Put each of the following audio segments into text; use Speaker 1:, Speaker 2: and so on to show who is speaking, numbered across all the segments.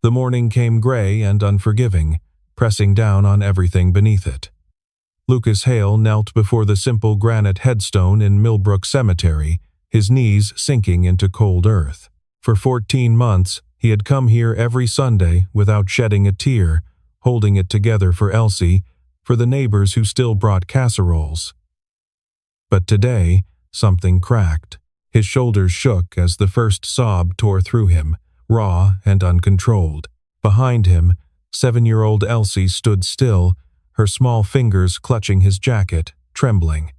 Speaker 1: The morning came gray and unforgiving, pressing down on everything beneath it. Lucas Hale knelt before the simple granite headstone in Millbrook Cemetery, his knees sinking into cold earth. For 14 months, he had come here every Sunday without shedding a tear, holding it together for Elsie, for the neighbors who still brought casseroles. But today, something cracked. His shoulders shook as the first sob tore through him, raw and uncontrolled. Behind him, 7-year-old Elsie stood still, her small fingers clutching his jacket, trembling.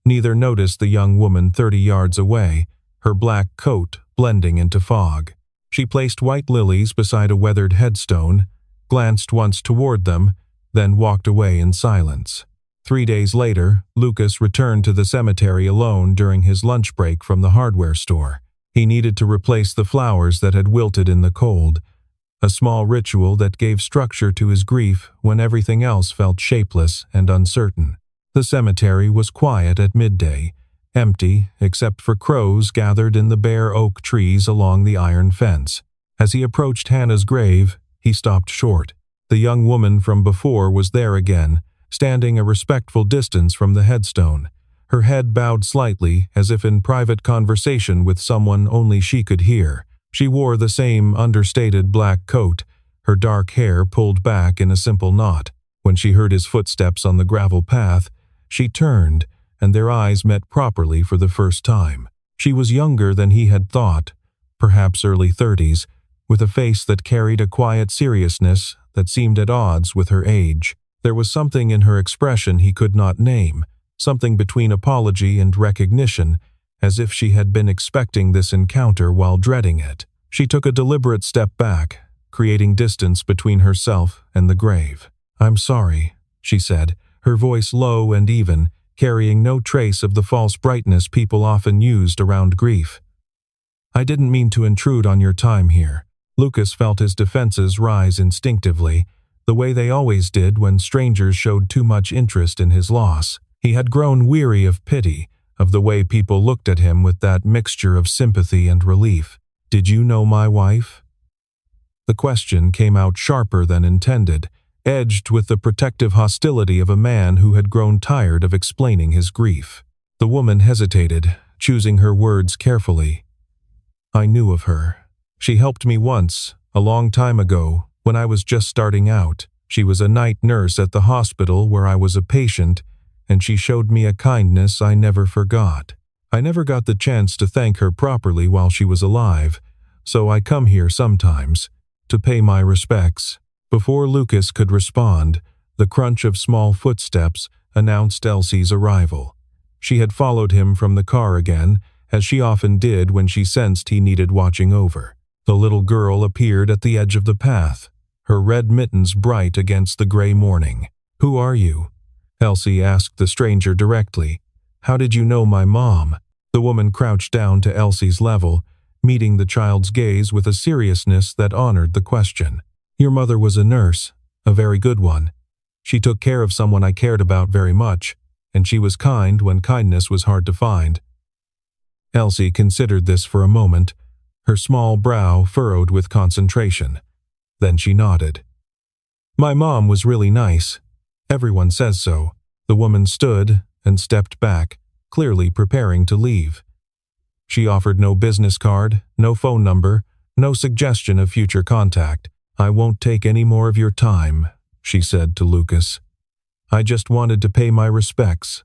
Speaker 1: Neither noticed the young woman 30 yards away, her black coat blending into fog. She placed white lilies beside a weathered headstone, glanced once toward them, then walked away in silence. 3 days later, Lucas returned to the cemetery alone during his lunch break from the hardware store. He needed to replace the flowers that had wilted in the cold, a small ritual that gave structure to his grief when everything else felt shapeless and uncertain. The cemetery was quiet at midday, empty except for crows gathered in the bare oak trees along the iron fence. As he approached Hannah's grave, he stopped short. The young woman from before was there again, standing a respectful distance from the headstone, her head bowed slightly as if in private conversation with someone only she could hear. She wore the same understated black coat, her dark hair pulled back in a simple knot. When she heard his footsteps on the gravel path, she turned, and their eyes met properly for the first time. She was younger than he had thought, perhaps early 30s, with a face that carried a quiet seriousness that seemed at odds with her age. There was something in her expression he could not name, something between apology and recognition, as if she had been expecting this encounter while dreading it. She took a deliberate step back, creating distance between herself and the grave. "I'm sorry," she said, her voice low and even, carrying no trace of the false brightness people often used around grief. "I didn't mean to intrude on your time here." Lucas felt his defenses rise instinctively, the way they always did when strangers showed too much interest in his loss. He had grown weary of pity, of the way people looked at him with that mixture of sympathy and relief. "Did you know my wife?" The question came out sharper than intended, edged with the protective hostility of a man who had grown tired of explaining his grief. The woman hesitated, choosing her words carefully. "I knew of her. She helped me once, a long time ago, when I was just starting out. She was a night nurse at the hospital where I was a patient, and she showed me a kindness I never forgot. I never got the chance to thank her properly while she was alive, so I come here sometimes, to pay my respects." Before Lucas could respond, the crunch of small footsteps announced Elsie's arrival. She had followed him from the car again, as she often did when she sensed he needed watching over. The little girl appeared at the edge of the path, her red mittens bright against the gray morning. "Who are you?" Elsie asked the stranger directly. "How did you know my mom?" The woman crouched down to Elsie's level, meeting the child's gaze with a seriousness that honored the question. "Your mother was a nurse, a very good one. She took care of someone I cared about very much, and she was kind when kindness was hard to find." Elsie considered this for a moment, her small brow furrowed with concentration. Then she nodded. "My mom was really nice. Everyone says so." The woman stood and stepped back, clearly preparing to leave. She offered no business card, no phone number, no suggestion of future contact. "I won't take any more of your time," she said to Lucas. "I just wanted to pay my respects.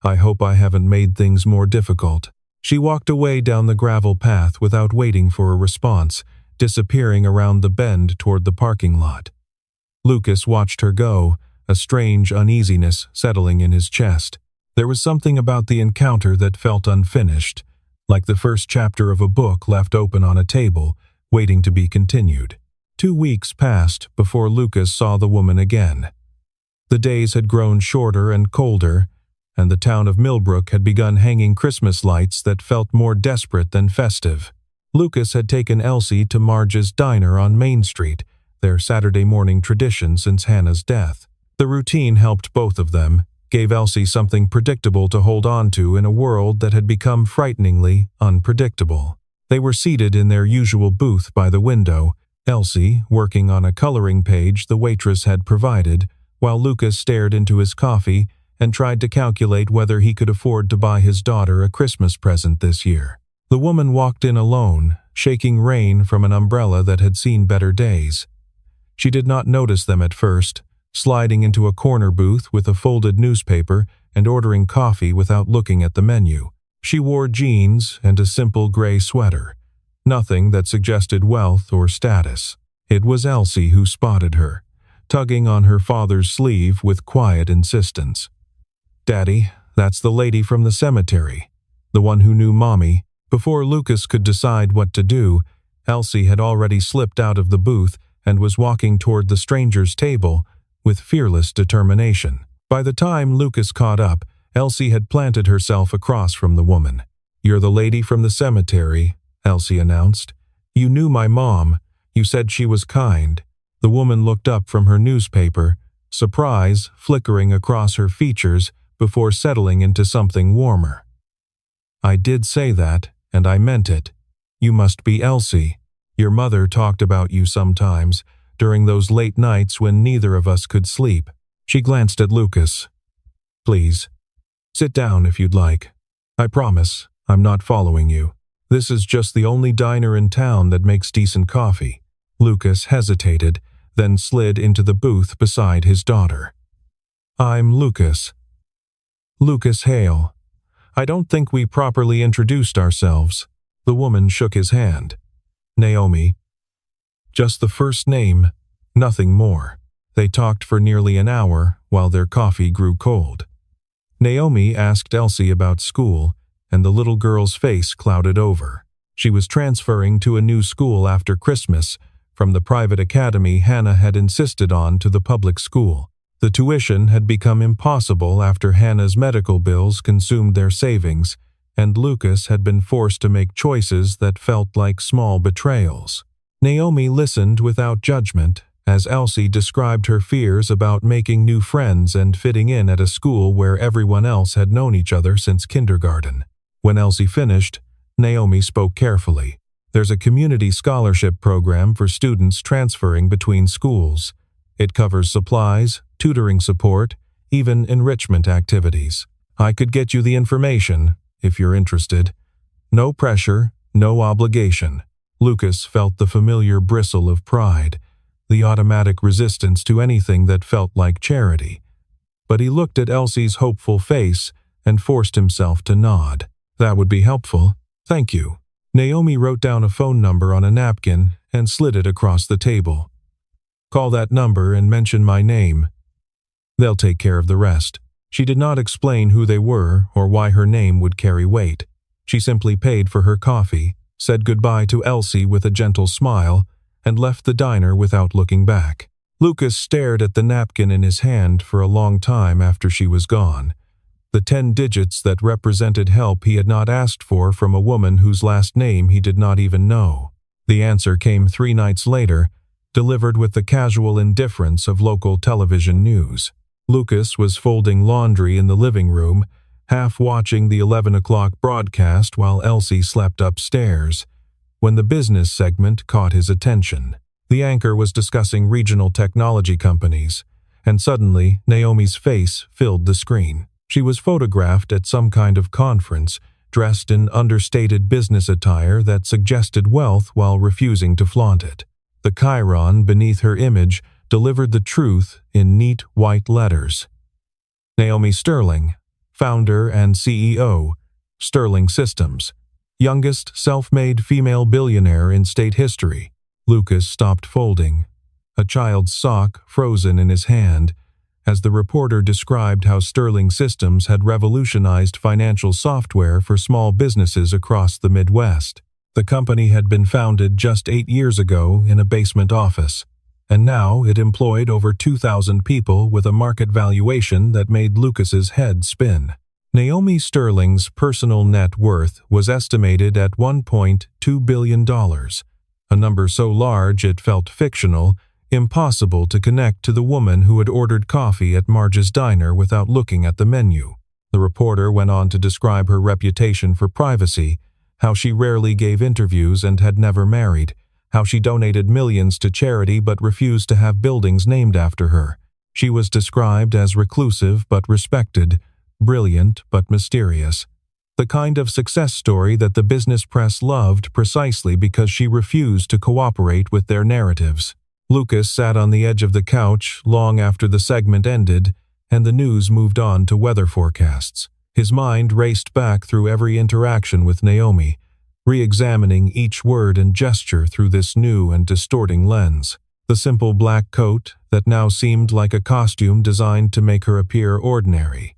Speaker 1: I hope I haven't made things more difficult." She walked away down the gravel path without waiting for a response, disappearing around the bend toward the parking lot. Lucas watched her go, a strange uneasiness settling in his chest. There was something about the encounter that felt unfinished, like the first chapter of a book left open on a table, waiting to be continued. 2 weeks passed before Lucas saw the woman again. The days had grown shorter and colder, and the town of Millbrook had begun hanging Christmas lights that felt more desperate than festive. Lucas had taken Elsie to Marge's Diner on Main Street, their Saturday morning tradition since Hannah's death. The routine helped both of them, gave Elsie something predictable to hold on to in a world that had become frighteningly unpredictable. They were seated in their usual booth by the window, Elsie, working on a coloring page the waitress had provided, while Lucas stared into his coffee and tried to calculate whether he could afford to buy his daughter a Christmas present this year. The woman walked in alone, shaking rain from an umbrella that had seen better days. She did not notice them at first, sliding into a corner booth with a folded newspaper and ordering coffee without looking at the menu. She wore jeans and a simple gray sweater, nothing that suggested wealth or status. It was Elsie who spotted her, tugging on her father's sleeve with quiet insistence. "Daddy, that's the lady from the cemetery, the one who knew Mommy." Before Lucas could decide what to do, Elsie had already slipped out of the booth and was walking toward the stranger's table with fearless determination. By the time Lucas caught up, Elsie had planted herself across from the woman. "You're the lady from the cemetery," Elsie announced. "You knew my mom. You said she was kind." The woman looked up from her newspaper, surprise flickering across her features before settling into something warmer. "I did say that, and I meant it. You must be Elsie. Your mother talked about you sometimes, during those late nights when neither of us could sleep." She glanced at Lucas. "Please, sit down if you'd like. I promise I'm not following you. This is just the only diner in town that makes decent coffee." Lucas hesitated, then slid into the booth beside his daughter. "I'm Lucas. Lucas Hale. I don't think we properly introduced ourselves." The woman shook his hand. "Naomi. Just the first name, nothing more." They talked for nearly an hour while their coffee grew cold. Naomi asked Elsie about school, and the little girl's face clouded over. She was transferring to a new school after Christmas, from the private academy Hannah had insisted on to the public school. The tuition had become impossible after Hannah's medical bills consumed their savings, and Lucas had been forced to make choices that felt like small betrayals. Naomi listened without judgment as Elsie described her fears about making new friends and fitting in at a school where everyone else had known each other since kindergarten. When Elsie finished, Naomi spoke carefully. "There's a community scholarship program for students transferring between schools. It covers supplies, tutoring support, even enrichment activities. I could get you the information, if you're interested. No pressure, no obligation." Lucas felt the familiar bristle of pride, the automatic resistance to anything that felt like charity. But he looked at Elsie's hopeful face and forced himself to nod. "That would be helpful. Thank you." Naomi wrote down a phone number on a napkin and slid it across the table. "Call that number and mention my name. They'll take care of the rest." She did not explain who they were or why her name would carry weight. She simply paid for her coffee, said goodbye to Elsie with a gentle smile, and left the diner without looking back. Lucas stared at the napkin in his hand for a long time after she was gone. The 10 digits that represented help he had not asked for from a woman whose last name he did not even know. The answer came 3 nights later, delivered with the casual indifference of local television news. Lucas was folding laundry in the living room, half watching the 11 o'clock broadcast while Elsie slept upstairs, when the business segment caught his attention. The anchor was discussing regional technology companies, and suddenly Naomi's face filled the screen. She was photographed at some kind of conference, dressed in understated business attire that suggested wealth while refusing to flaunt it. The chyron beneath her image delivered the truth in neat white letters. Naomi Sterling, founder and CEO, Sterling Systems, youngest self-made female billionaire in state history. Lucas stopped folding, a child's sock frozen in his hand, as the reporter described how Sterling Systems had revolutionized financial software for small businesses across the Midwest. The company had been founded just 8 years ago in a basement office, and now it employed over 2,000 people with a market valuation that made Lucas's head spin. Naomi Sterling's personal net worth was estimated at $1.2 billion, a number so large it felt fictional, impossible to connect to the woman who had ordered coffee at Marge's diner without looking at the menu. The reporter went on to describe her reputation for privacy, how she rarely gave interviews and had never married, how she donated millions to charity but refused to have buildings named after her. She was described as reclusive but respected, brilliant but mysterious. The kind of success story that the business press loved precisely because she refused to cooperate with their narratives. Lucas sat on the edge of the couch long after the segment ended, and the news moved on to weather forecasts. His mind raced back through every interaction with Naomi, re-examining each word and gesture through this new and distorting lens. The simple black coat that now seemed like a costume designed to make her appear ordinary.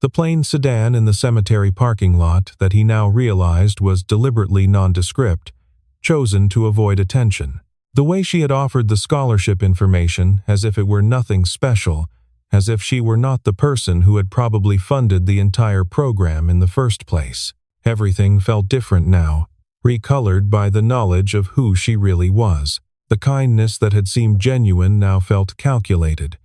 Speaker 1: The plain sedan in the cemetery parking lot that he now realized was deliberately nondescript, chosen to avoid attention. The way she had offered the scholarship information as if it were nothing special, as if she were not the person who had probably funded the entire program in the first place. Everything felt different now, recolored by the knowledge of who she really was. The kindness that had seemed genuine now felt calculated.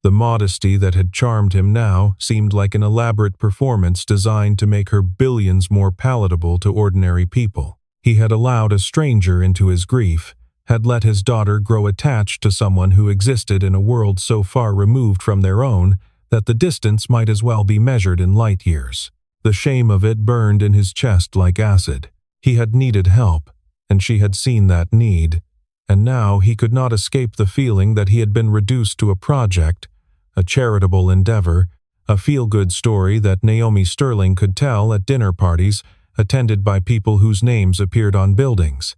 Speaker 1: The modesty that had charmed him now seemed like an elaborate performance designed to make her billions more palatable to ordinary people. He had allowed a stranger into his grief, had let his daughter grow attached to someone who existed in a world so far removed from their own that the distance might as well be measured in light years. The shame of it burned in his chest like acid. He had needed help, and she had seen that need. And now he could not escape the feeling that he had been reduced to a project, a charitable endeavor, a feel-good story that Naomi Sterling could tell at dinner parties attended by people whose names appeared on buildings.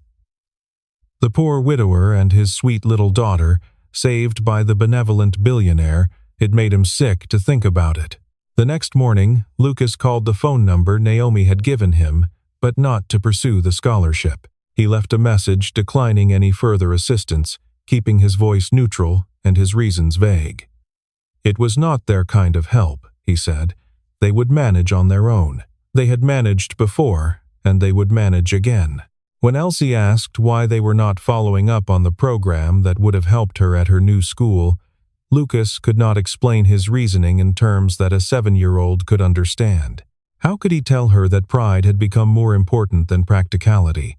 Speaker 1: The poor widower and his sweet little daughter, saved by the benevolent billionaire, it made him sick to think about it. The next morning, Lucas called the phone number Naomi had given him, but not to pursue the scholarship. He left a message declining any further assistance, keeping his voice neutral and his reasons vague. It was not their kind of help, he said. They would manage on their own. They had managed before, and they would manage again. When Elsie asked why they were not following up on the program that would have helped her at her new school, Lucas could not explain his reasoning in terms that a 7-year-old could understand. How could he tell her that pride had become more important than practicality?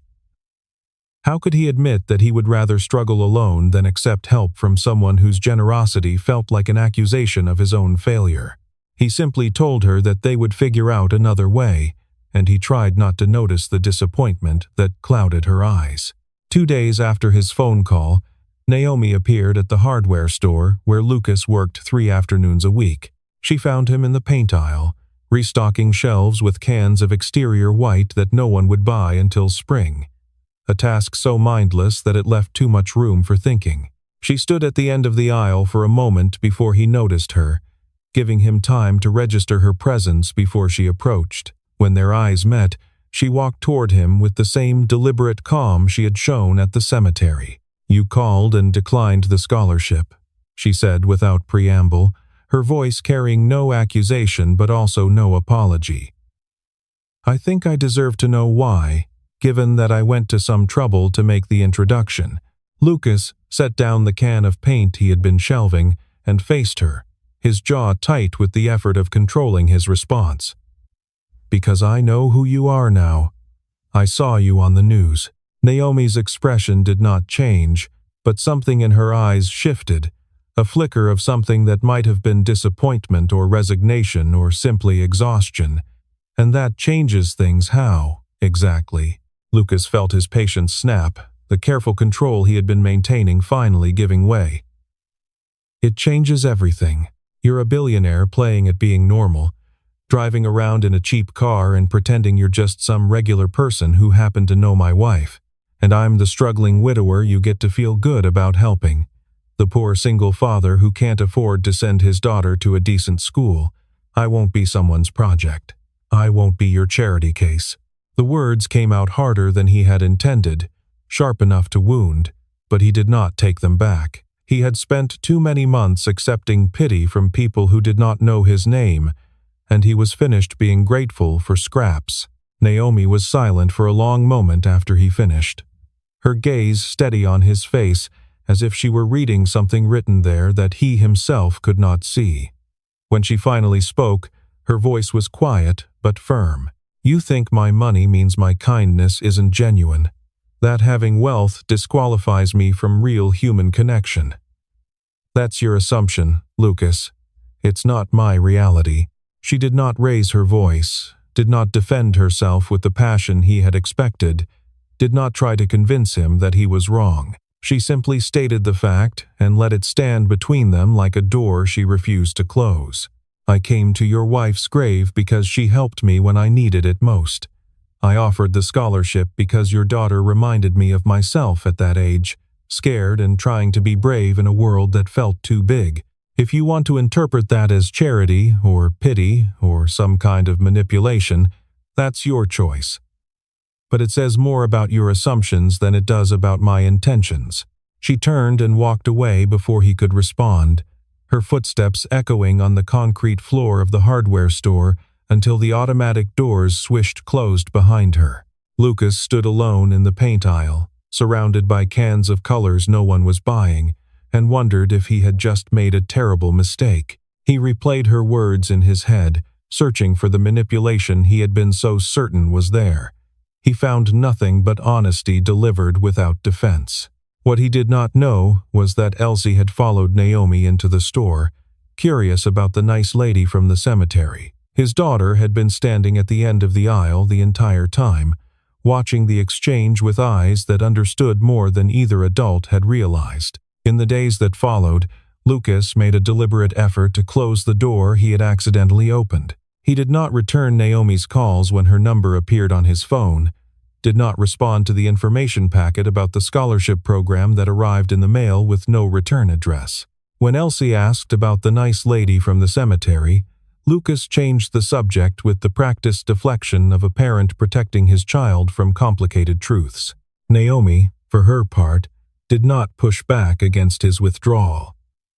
Speaker 1: How could he admit that he would rather struggle alone than accept help from someone whose generosity felt like an accusation of his own failure? He simply told her that they would figure out another way, and he tried not to notice the disappointment that clouded her eyes. 2 days after his phone call, Naomi appeared at the hardware store where Lucas worked 3 afternoons a week. She found him in the paint aisle, restocking shelves with cans of exterior white that no one would buy until spring. A task so mindless that it left too much room for thinking. She stood at the end of the aisle for a moment before he noticed her, giving him time to register her presence before she approached. When their eyes met, she walked toward him with the same deliberate calm she had shown at the cemetery. "You called and declined the scholarship," she said without preamble, her voice carrying no accusation but also no apology. "I think I deserve to know why, given that I went to some trouble to make the introduction." Lucas set down the can of paint he had been shelving and faced her, his jaw tight with the effort of controlling his response. "Because I know who you are now. I saw you on the news." Naomi's expression did not change, but something in her eyes shifted, a flicker of something that might have been disappointment or resignation or simply exhaustion. And that changes things how, exactly? Lucas felt his patience snap, the careful control he had been maintaining finally giving way. "It changes everything. You're a billionaire playing at being normal, driving around in a cheap car and pretending you're just some regular person who happened to know my wife. And I'm the struggling widower you get to feel good about helping. The poor single father who can't afford to send his daughter to a decent school. I won't be someone's project. I won't be your charity case." The words came out harder than he had intended, sharp enough to wound, but he did not take them back. He had spent too many months accepting pity from people who did not know his name, and he was finished being grateful for scraps. Naomi was silent for a long moment after he finished, her gaze steady on his face, as if she were reading something written there that he himself could not see. When she finally spoke, her voice was quiet but firm. "You think my money means my kindness isn't genuine. that having wealth disqualifies me from real human connection. That's your assumption, Lucas. It's not my reality. She did not raise her voice, did not defend herself with the passion he had expected, did not try to convince him that he was wrong. She simply stated the fact and let it stand between them like a door she refused to close. I came to your wife's grave because she helped me when I needed it most. I offered the scholarship because your daughter reminded me of myself at that age, scared and trying to be brave in a world that felt too big. If you want to interpret that as charity or pity or some kind of manipulation, that's your choice. But it says more about your assumptions than it does about my intentions. She turned and walked away before he could respond, her footsteps echoing on the concrete floor of the hardware store until the automatic doors swished closed behind her. Lucas stood alone in the paint aisle, surrounded by cans of colors no one was buying, and wondered if he had just made a terrible mistake. He replayed her words in his head, searching for the manipulation he had been so certain was there. He found nothing but honesty delivered without defense. What he did not know was that Elsie had followed Naomi into the store, curious about the nice lady from the cemetery. His daughter had been standing at the end of the aisle the entire time, watching the exchange with eyes that understood more than either adult had realized. In the days that followed, Lucas made a deliberate effort to close the door he had accidentally opened. He did not return Naomi's calls when her number appeared on his phone, did not respond to the information packet about the scholarship program that arrived in the mail with no return address. When Elsie asked about the nice lady from the cemetery, Lucas changed the subject with the practiced deflection of a parent protecting his child from complicated truths. Naomi, for her part, did not push back against his withdrawal.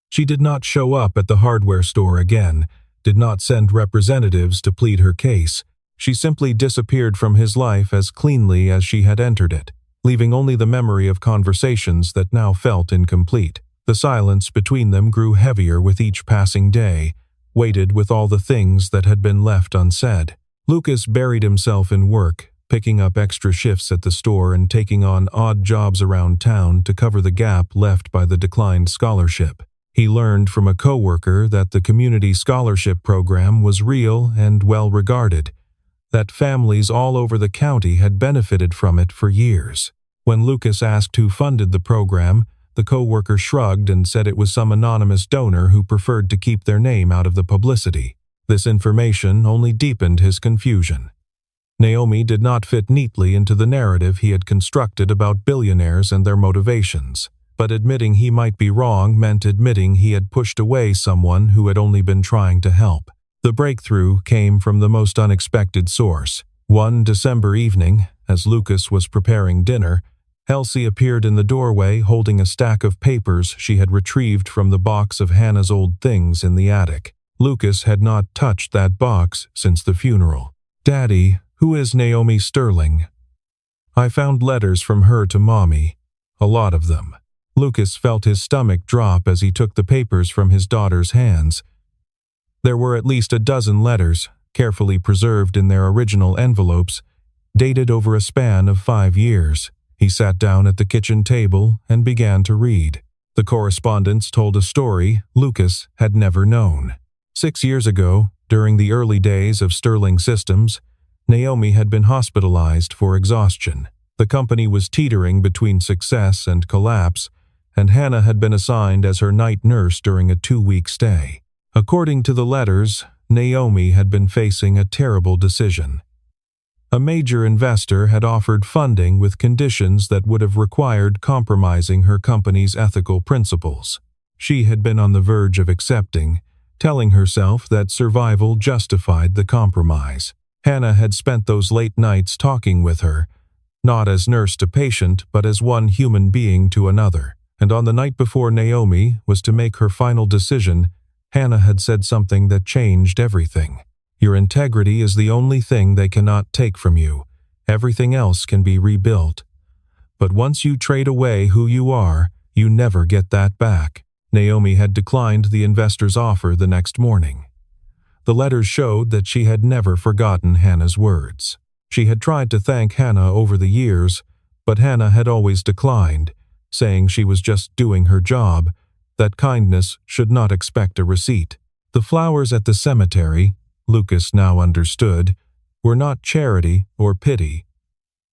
Speaker 1: She did not show up at the hardware store again, did not send representatives to plead her case. She simply disappeared from his life as cleanly as she had entered it, leaving only the memory of conversations that now felt incomplete. The silence between them grew heavier with each passing day, weighted with all the things that had been left unsaid. Lucas buried himself in work, picking up extra shifts at the store and taking on odd jobs around town to cover the gap left by the declined scholarship. He learned from a coworker that the community scholarship program was real and well regarded, that families all over the county had benefited from it for years. When Lucas asked who funded the program, the coworker shrugged and said it was some anonymous donor who preferred to keep their name out of the publicity. This information only deepened his confusion. Naomi did not fit neatly into the narrative he had constructed about billionaires and their motivations, but admitting he might be wrong meant admitting he had pushed away someone who had only been trying to help. The breakthrough came from the most unexpected source. One December evening, as Lucas was preparing dinner, Elsie appeared in the doorway holding a stack of papers she had retrieved from the box of Hannah's old things in the attic. Lucas had not touched that box since the funeral. "Daddy, who is Naomi Sterling?" "I found letters from her to Mommy. A lot of them." Lucas felt his stomach drop as he took the papers from his daughter's hands. There were at least a dozen letters, carefully preserved in their original envelopes, dated over a span of 5 years. He sat down at the kitchen table and began to read. The correspondence told a story Lucas had never known. 6 years ago, during the early days of Sterling Systems, Naomi had been hospitalized for exhaustion. The company was teetering between success and collapse, and Hannah had been assigned as her night nurse during a 2-week stay. According to the letters, Naomi had been facing a terrible decision. A major investor had offered funding with conditions that would have required compromising her company's ethical principles. She had been on the verge of accepting, telling herself that survival justified the compromise. Hannah had spent those late nights talking with her, not as nurse to patient, but as one human being to another. And on the night before Naomi was to make her final decision, Hannah had said something that changed everything. "Your integrity is the only thing they cannot take from you. Everything else can be rebuilt. But once you trade away who you are, you never get that back." Naomi had declined the investor's offer the next morning. The letters showed that she had never forgotten Hannah's words. She had tried to thank Hannah over the years, but Hannah had always declined, saying she was just doing her job, that kindness should not expect a receipt. The flowers at the cemetery, Lucas now understood, were not charity or pity.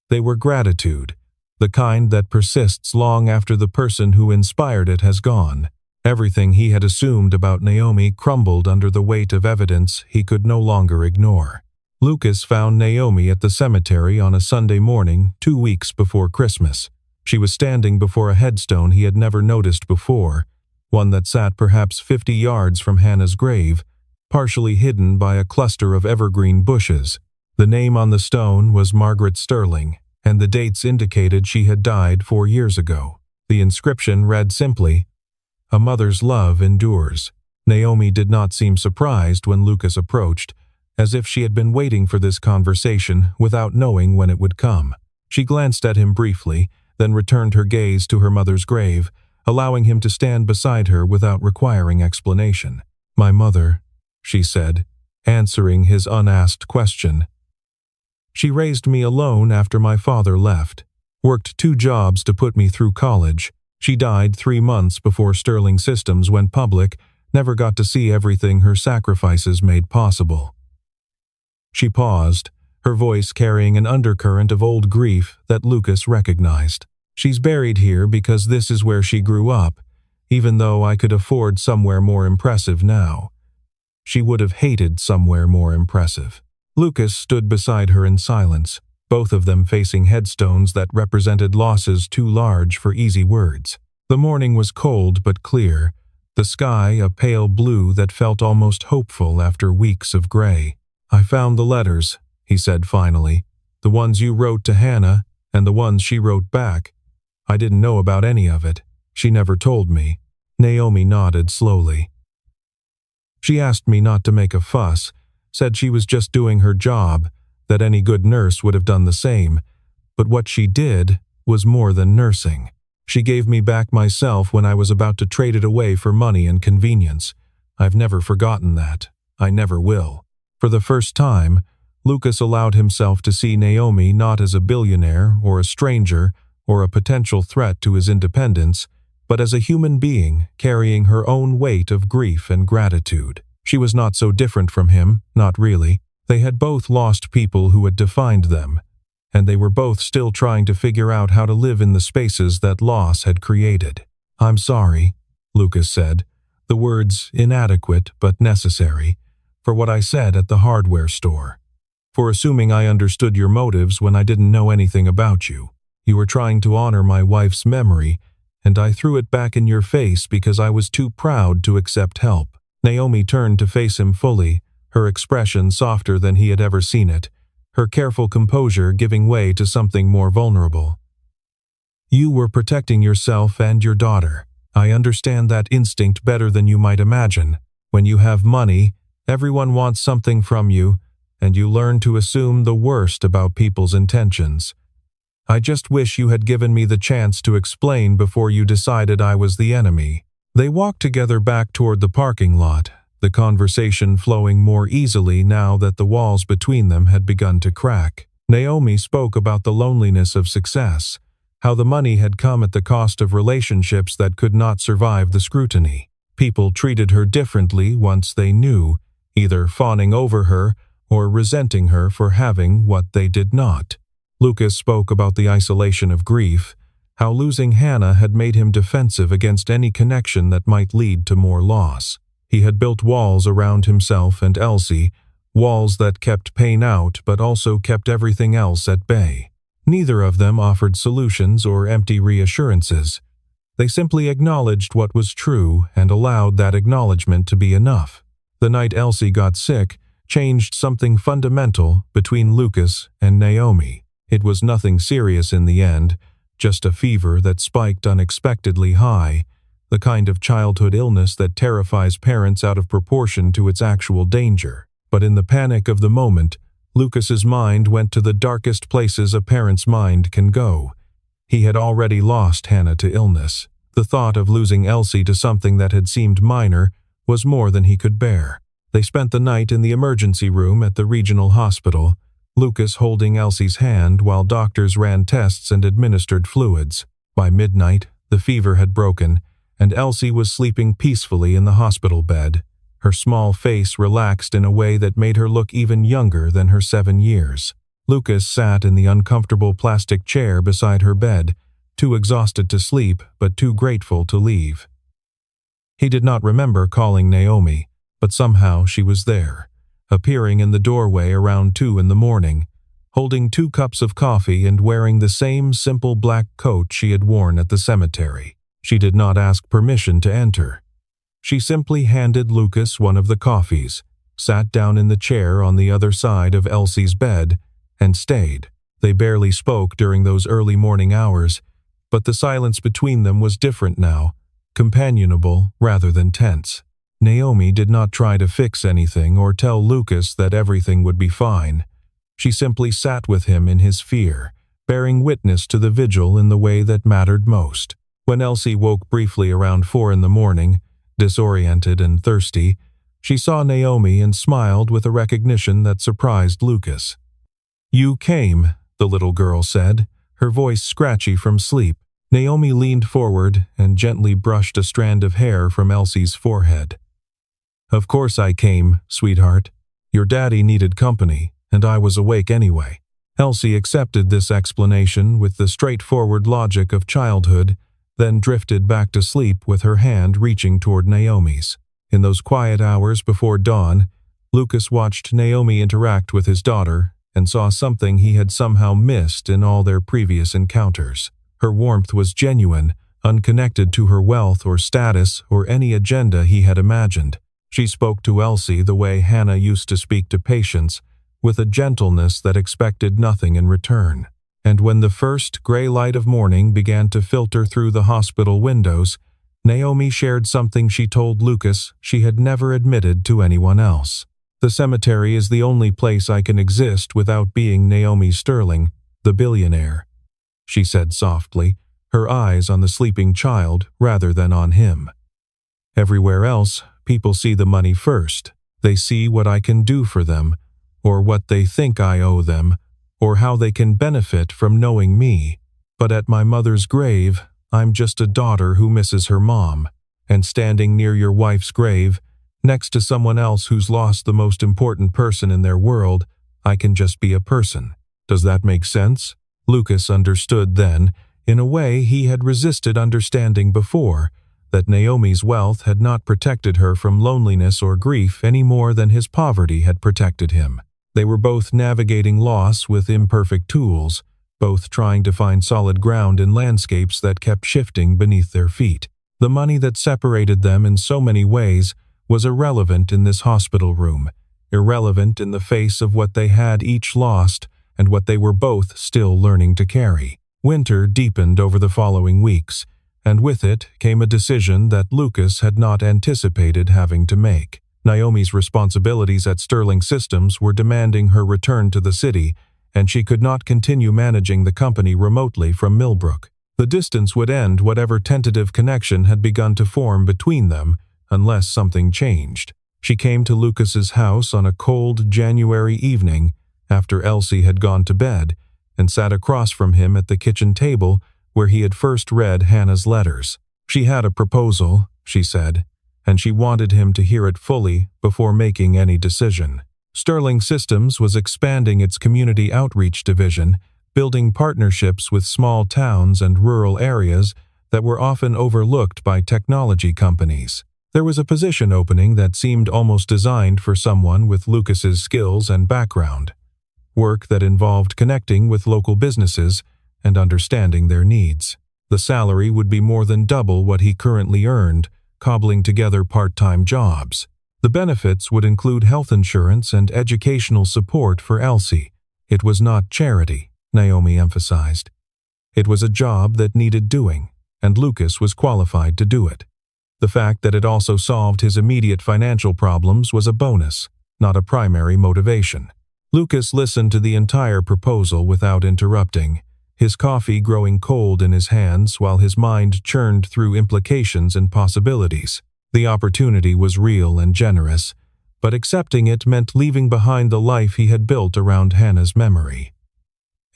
Speaker 1: They were gratitude, the kind that persists long after the person who inspired it has gone. Everything he had assumed about Naomi crumbled under the weight of evidence he could no longer ignore. Lucas found Naomi at the cemetery on a Sunday morning 2 weeks before Christmas. She was standing before a headstone he had never noticed before, one that sat perhaps 50 yards from Hannah's grave, partially hidden by a cluster of evergreen bushes. The name on the stone was Margaret Sterling, and the dates indicated she had died 4 years ago. The inscription read simply, "A mother's love endures." Naomi did not seem surprised when Lucas approached, as if she had been waiting for this conversation without knowing when it would come. She glanced at him briefly, then returned her gaze to her mother's grave, allowing him to stand beside her without requiring explanation. "My mother," she said, answering his unasked question. "She raised me alone after my father left, worked 2 jobs to put me through college. She died 3 months before Sterling Systems went public, never got to see everything her sacrifices made possible." She paused, her voice carrying an undercurrent of old grief that Lucas recognized. "She's buried here because this is where she grew up, even though I could afford somewhere more impressive now. She would have hated somewhere more impressive." Lucas stood beside her in silence, both of them facing headstones that represented losses too large for easy words. The morning was cold but clear, the sky a pale blue that felt almost hopeful after weeks of gray. "I found the letters," he said finally, "the ones you wrote to Hannah and the ones she wrote back. I didn't know about any of it. She never told me." Naomi nodded slowly. "She asked me not to make a fuss, said she was just doing her job, that any good nurse would have done the same, but what she did was more than nursing. She gave me back myself when I was about to trade it away for money and convenience. I've never forgotten that. I never will." For the first time, Lucas allowed himself to see Naomi not as a billionaire or a stranger or a potential threat to his independence, but as a human being carrying her own weight of grief and gratitude. She was not so different from him, not really. They had both lost people who had defined them, and they were both still trying to figure out how to live in the spaces that loss had created. "I'm sorry," Lucas said, the words inadequate but necessary, "for what I said at the hardware store. For assuming I understood your motives when I didn't know anything about you. You were trying to honor my wife's memory, and I threw it back in your face because I was too proud to accept help." Naomi turned to face him fully, her expression softer than he had ever seen it, her careful composure giving way to something more vulnerable. "You were protecting yourself and your daughter. I understand that instinct better than you might imagine. When you have money, everyone wants something from you, and you learn to assume the worst about people's intentions. I just wish you had given me the chance to explain before you decided I was the enemy." They walked together back toward the parking lot, the conversation flowing more easily now that the walls between them had begun to crack. Naomi spoke about the loneliness of success, how the money had come at the cost of relationships that could not survive the scrutiny. People treated her differently once they knew, either fawning over her or resenting her for having what they did not. Lucas spoke about the isolation of grief, how losing Hannah had made him defensive against any connection that might lead to more loss. He had built walls around himself and Elsie, walls that kept pain out but also kept everything else at bay. Neither of them offered solutions or empty reassurances. They simply acknowledged what was true and allowed that acknowledgement to be enough. The night Elsie got sick changed something fundamental between Lucas and Naomi. It was nothing serious in the end, just a fever that spiked unexpectedly high, the kind of childhood illness that terrifies parents out of proportion to its actual danger. But in the panic of the moment, Lucas's mind went to the darkest places a parent's mind can go. He had already lost Hannah to illness. The thought of losing Elsie to something that had seemed minor was more than he could bear. They spent the night in the emergency room at the regional hospital, Lucas holding Elsie's hand while doctors ran tests and administered fluids. By midnight, the fever had broken, and Elsie was sleeping peacefully in the hospital bed, her small face relaxed in a way that made her look even younger than her 7 years. Lucas sat in the uncomfortable plastic chair beside her bed, too exhausted to sleep but too grateful to leave. He did not remember calling Naomi, but somehow she was there, appearing in the doorway around 2 in the morning, holding 2 cups of coffee and wearing the same simple black coat she had worn at the cemetery. She did not ask permission to enter. She simply handed Lucas one of the coffees, sat down in the chair on the other side of Elsie's bed, and stayed. They barely spoke during those early morning hours, but the silence between them was different now, companionable rather than tense. Naomi did not try to fix anything or tell Lucas that everything would be fine. She simply sat with him in his fear, bearing witness to the vigil in the way that mattered most. When Elsie woke briefly around 4 in the morning, disoriented and thirsty, she saw Naomi and smiled with a recognition that surprised Lucas. "You came," the little girl said, her voice scratchy from sleep. Naomi leaned forward and gently brushed a strand of hair from Elsie's forehead. "Of course I came, sweetheart. Your daddy needed company, and I was awake anyway." Elsie accepted this explanation with the straightforward logic of childhood, then drifted back to sleep with her hand reaching toward Naomi's. In those quiet hours before dawn, Lucas watched Naomi interact with his daughter and saw something he had somehow missed in all their previous encounters. Her warmth was genuine, unconnected to her wealth or status or any agenda he had imagined. She spoke to Elsie the way Hannah used to speak to patients, with a gentleness that expected nothing in return. And when the first gray light of morning began to filter through the hospital windows, Naomi shared something she told Lucas she had never admitted to anyone else. "The cemetery is the only place I can exist without being Naomi Sterling, the billionaire," she said softly, her eyes on the sleeping child rather than on him. "Everywhere else, people see the money first. They see what I can do for them, or what they think I owe them, or how they can benefit from knowing me. But at my mother's grave, I'm just a daughter who misses her mom. And standing near your wife's grave, next to someone else who's lost the most important person in their world, I can just be a person. Does that make sense?" Lucas understood then, in a way he had resisted understanding before, that Naomi's wealth had not protected her from loneliness or grief any more than his poverty had protected him. They were both navigating loss with imperfect tools, both trying to find solid ground in landscapes that kept shifting beneath their feet. The money that separated them in so many ways was irrelevant in this hospital room, irrelevant in the face of what they had each lost and what they were both still learning to carry. Winter deepened over the following weeks, and with it came a decision that Lucas had not anticipated having to make. Naomi's responsibilities at Sterling Systems were demanding her return to the city, and she could not continue managing the company remotely from Millbrook. The distance would end whatever tentative connection had begun to form between them, unless something changed. She came to Lucas's house on a cold January evening, after Elsie had gone to bed, and sat across from him at the kitchen table where he had first read Hannah's letters. She had a proposal, she said, and she wanted him to hear it fully before making any decision. Sterling Systems was expanding its community outreach division, building partnerships with small towns and rural areas that were often overlooked by technology companies. There was a position opening that seemed almost designed for someone with Lucas's skills and background. Work that involved connecting with local businesses and understanding their needs. The salary would be more than double what he currently earned, cobbling together part-time jobs. The benefits would include health insurance and educational support for Elsie. It was not charity, Naomi emphasized. It was a job that needed doing, and Lucas was qualified to do it. The fact that it also solved his immediate financial problems was a bonus, not a primary motivation. Lucas listened to the entire proposal without interrupting, his coffee growing cold in his hands while his mind churned through implications and possibilities. The opportunity was real and generous, but accepting it meant leaving behind the life he had built around Hannah's memory.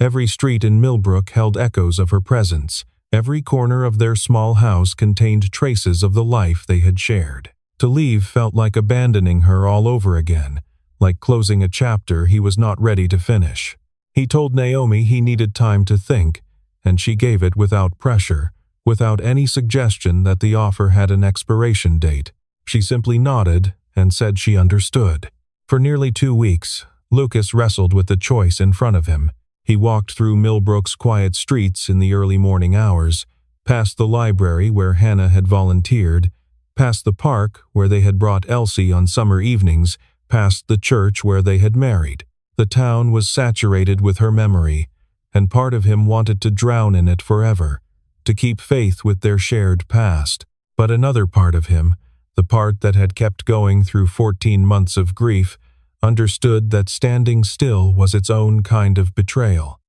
Speaker 1: Every street in Millbrook held echoes of her presence. Every corner of their small house contained traces of the life they had shared. To leave felt like abandoning her all over again, like closing a chapter he was not ready to finish. He told Naomi he needed time to think, and she gave it without pressure, without any suggestion that the offer had an expiration date. She simply nodded and said she understood. For nearly 2 weeks, Lucas wrestled with the choice in front of him. He walked through Millbrook's quiet streets in the early morning hours, past the library where Hannah had volunteered, past the park where they had brought Elsie on summer evenings, past the church where they had married. The town was saturated with her memory, and part of him wanted to drown in it forever, to keep faith with their shared past. But another part of him, the part that had kept going through 14 months of grief, understood that standing still was its own kind of betrayal.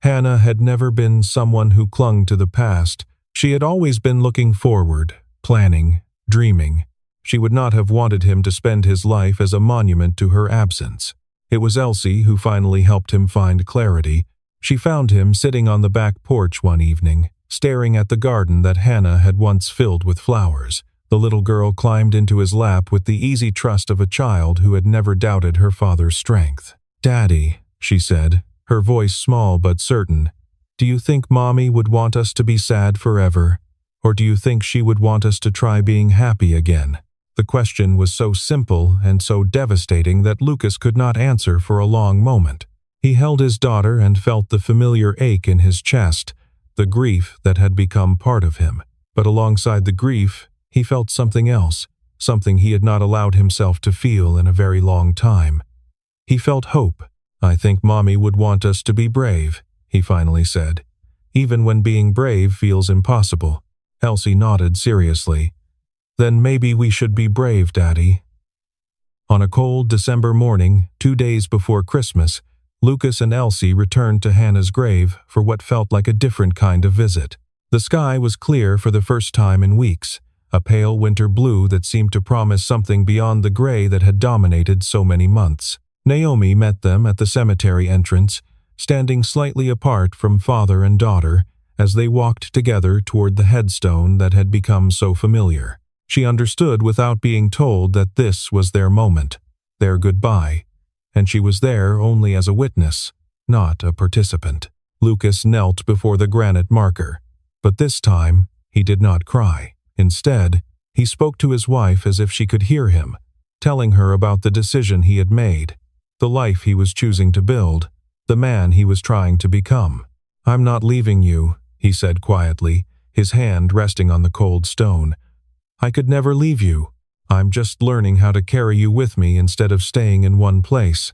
Speaker 1: Hannah had never been someone who clung to the past. She had always been looking forward, planning, dreaming. She would not have wanted him to spend his life as a monument to her absence. It was Elsie who finally helped him find clarity. She found him sitting on the back porch one evening, staring at the garden that Hannah had once filled with flowers. The little girl climbed into his lap with the easy trust of a child who had never doubted her father's strength. "Daddy," she said, her voice small but certain, "do you think Mommy would want us to be sad forever? Or do you think she would want us to try being happy again?" The question was so simple and so devastating that Lucas could not answer for a long moment. He held his daughter and felt the familiar ache in his chest, the grief that had become part of him. But alongside the grief, he felt something else, something he had not allowed himself to feel in a very long time. He felt hope. "I think Mommy would want us to be brave," he finally said, "even when being brave feels impossible." Elsie nodded seriously. "Then maybe we should be brave, Daddy." On a cold December morning, 2 days before Christmas, Lucas and Elsie returned to Hannah's grave for what felt like a different kind of visit. The sky was clear for the first time in weeks, a pale winter blue that seemed to promise something beyond the gray that had dominated so many months. Naomi met them at the cemetery entrance, standing slightly apart from father and daughter as they walked together toward the headstone that had become so familiar. She understood without being told that this was their moment, their goodbye, and she was there only as a witness, not a participant. Lucas knelt before the granite marker, but this time he did not cry. Instead, he spoke to his wife as if she could hear him, telling her about the decision he had made, the life he was choosing to build, the man he was trying to become. "I'm not leaving you," he said quietly, his hand resting on the cold stone. "I could never leave you. I'm just learning how to carry you with me instead of staying in one place.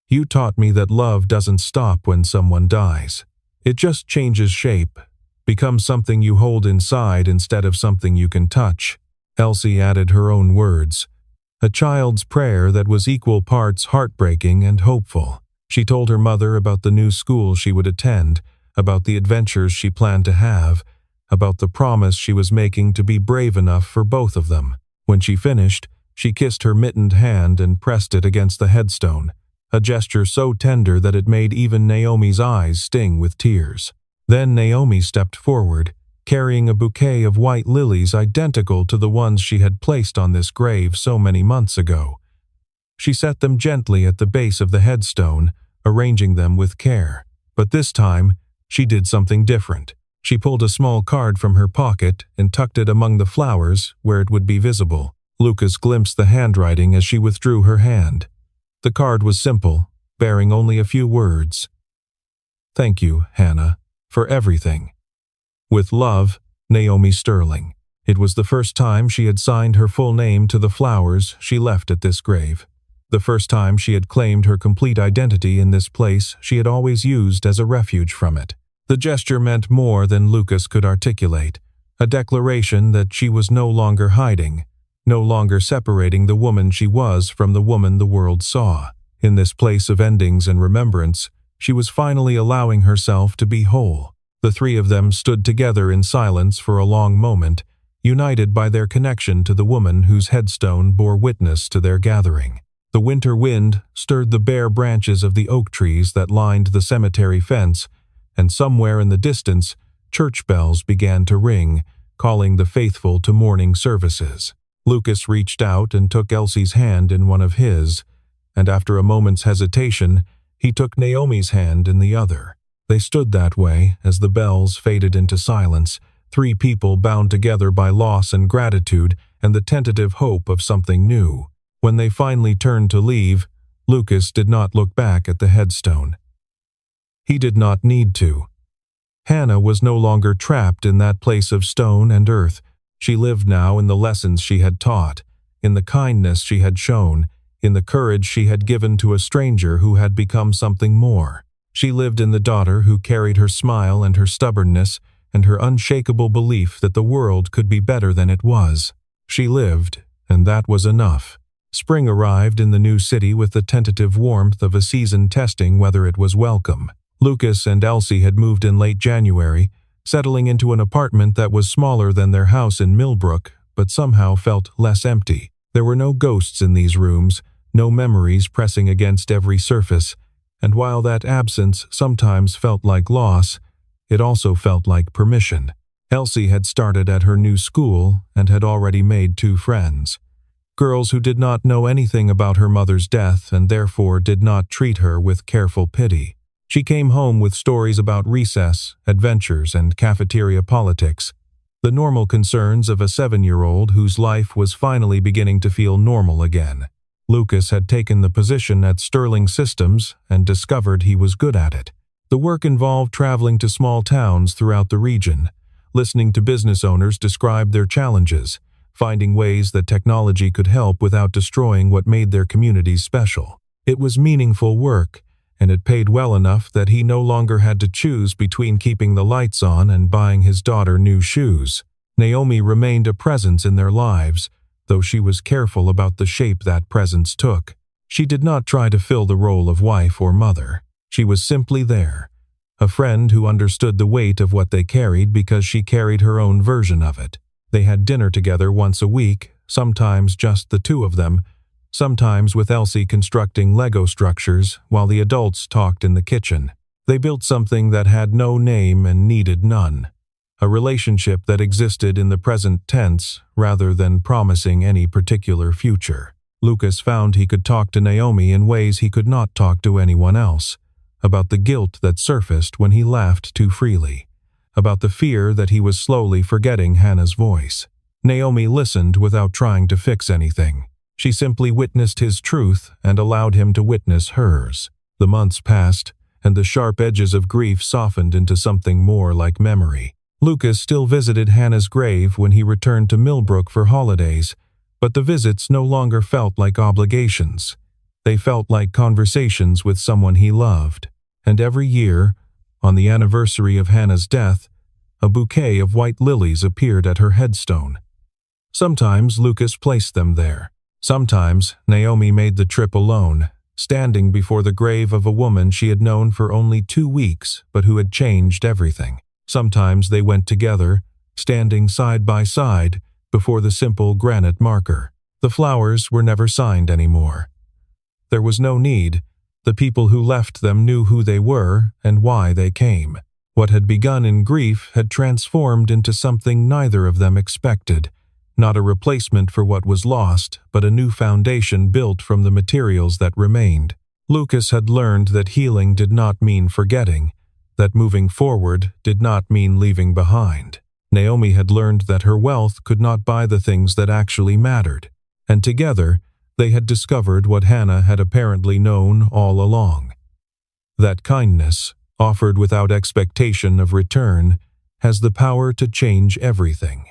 Speaker 1: You taught me that love doesn't stop when someone dies. It just changes shape, becomes something you hold inside instead of something you can touch." Elsie added her own words, a child's prayer that was equal parts heartbreaking and hopeful. She told her mother about the new school she would attend, about the adventures she planned to have, about the promise she was making to be brave enough for both of them. When she finished, she kissed her mittened hand and pressed it against the headstone, a gesture so tender that it made even Naomi's eyes sting with tears. Then Naomi stepped forward, carrying a bouquet of white lilies identical to the ones she had placed on this grave so many months ago. She set them gently at the base of the headstone, arranging them with care. But this time, she did something different. She pulled a small card from her pocket and tucked it among the flowers where it would be visible. Lucas glimpsed the handwriting as she withdrew her hand. The card was simple, bearing only a few words. "Thank you, Hannah, for everything. With love, Naomi Sterling." It was the first time she had signed her full name to the flowers she left at this grave. The first time she had claimed her complete identity in this place she had always used as a refuge from it. The gesture meant more than Lucas could articulate, a declaration that she was no longer hiding, no longer separating the woman she was from the woman the world saw. In this place of endings and remembrance, she was finally allowing herself to be whole. The three of them stood together in silence for a long moment, united by their connection to the woman whose headstone bore witness to their gathering. The winter wind stirred the bare branches of the oak trees that lined the cemetery fence, and somewhere in the distance, church bells began to ring, calling the faithful to morning services. Lucas reached out and took Elsie's hand in one of his, and after a moment's hesitation, he took Naomi's hand in the other. They stood that way as the bells faded into silence, three people bound together by loss and gratitude and the tentative hope of something new. When they finally turned to leave, Lucas did not look back at the headstone. He did not need to. Hannah was no longer trapped in that place of stone and earth. She lived now in the lessons she had taught, in the kindness she had shown, in the courage she had given to a stranger who had become something more. She lived in the daughter who carried her smile and her stubbornness and her unshakable belief that the world could be better than it was. She lived, and that was enough. Spring arrived in the new city with the tentative warmth of a season testing whether it was welcome. Lucas and Elsie had moved in late January, settling into an apartment that was smaller than their house in Millbrook, but somehow felt less empty. There were no ghosts in these rooms, no memories pressing against every surface, and while that absence sometimes felt like loss, it also felt like permission. Elsie had started at her new school and had already made 2 friends. Girls who did not know anything about her mother's death and therefore did not treat her with careful pity. She came home with stories about recess, adventures, and cafeteria politics, the normal concerns of a 7-year-old whose life was finally beginning to feel normal again. Lucas had taken the position at Sterling Systems and discovered he was good at it. The work involved traveling to small towns throughout the region, listening to business owners describe their challenges, finding ways that technology could help without destroying what made their communities special. It was meaningful work, and it paid well enough that he no longer had to choose between keeping the lights on and buying his daughter new shoes. Naomi remained a presence in their lives, though she was careful about the shape that presence took. She did not try to fill the role of wife or mother. She was simply there, a friend who understood the weight of what they carried because she carried her own version of it. They had dinner together once a week, sometimes just the 2 of them, sometimes with Elsie constructing Lego structures while the adults talked in the kitchen. They built something that had no name and needed none. A relationship that existed in the present tense rather than promising any particular future. Lucas found he could talk to Naomi in ways he could not talk to anyone else, about the guilt that surfaced when he laughed too freely, about the fear that he was slowly forgetting Hannah's voice. Naomi listened without trying to fix anything. She simply witnessed his truth and allowed him to witness hers. The months passed, and the sharp edges of grief softened into something more like memory. Lucas still visited Hannah's grave when he returned to Millbrook for holidays, but the visits no longer felt like obligations. They felt like conversations with someone he loved. And every year, on the anniversary of Hannah's death, a bouquet of white lilies appeared at her headstone. Sometimes Lucas placed them there. Sometimes Naomi made the trip alone, standing before the grave of a woman she had known for only 2 weeks but who had changed everything. Sometimes they went together, standing side by side before the simple granite marker. The flowers were never signed anymore. There was no need. The people who left them knew who they were and why they came. What had begun in grief had transformed into something neither of them expected. Not a replacement for what was lost, but a new foundation built from the materials that remained. Lucas had learned that healing did not mean forgetting, that moving forward did not mean leaving behind. Naomi had learned that her wealth could not buy the things that actually mattered, and together they had discovered what Hannah had apparently known all along. That kindness, offered without expectation of return, has the power to change everything.